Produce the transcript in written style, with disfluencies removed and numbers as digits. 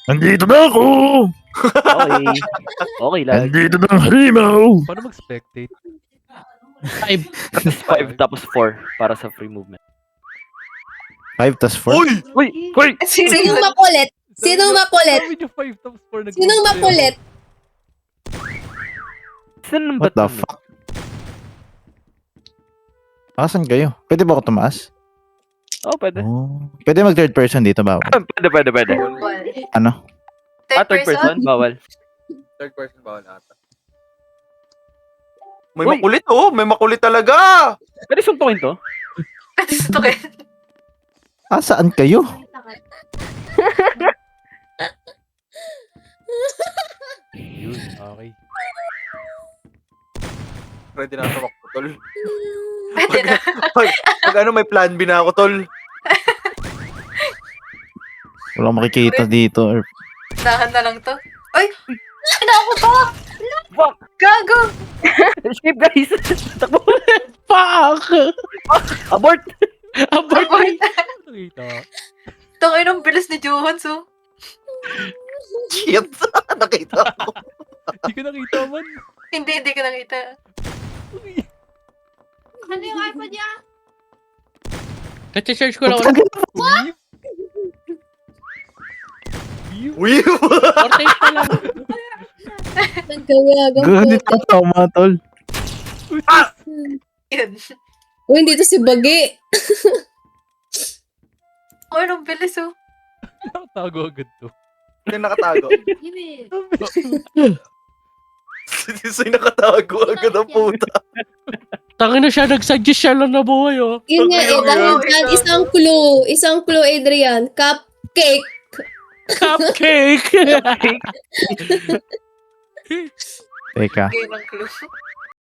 Nandito na ako! Okay. Okay lang. Nandito na ang halimaw! Paano mag-spectate? 5 tapos 4 para sa free movement. 5 tas 4? Uy! Uy! Sinong makulit? Sinong makulit? Sabi niyo 5 tapos 4 Sinong makulit? Saan What ba the fuck? Asan kayo? Pwede ba ako tumaas? Oh, pwede. Oh. Pwede mag third person dito ba? Pwede. Ano? Third person? Bawal. Third person bawal ata. May Uy! makulit oh! May makulit talaga! Pwede suntukin to? Saan kayo? Yun, okay. Ready na ako makto, tol. Pag ano, may plan B na ako, tol. Walang makikita dito. Dahan na lang to. Ay! Ano ako to? Fuck! Gago! Escape, guys! Takbo! Fuck! Abort! Abort! Nakita. Tangay ng bilis ni Johans, oh. Shit! Nakita ko. Hindi ko nakita man. Hindi ka nakita. Ano yung iPad niya? Kasi-search ko lang. Uy! Portrait pa lang. Nagkawagang Ganit puta. ka tama, tol. Yun. Uy, dito si Bagi. Ay, ng bilis, oh. Nakatago agad to. Yung nakatago. Sa'yo nakatago agad ang puta. Tangin na siya, nag-suggest siya lang na buhay, oh. Yun nga eh, dahil dyan, isang clue, Adrian. Cupcake. Cupcake! Teka. Game ng clue.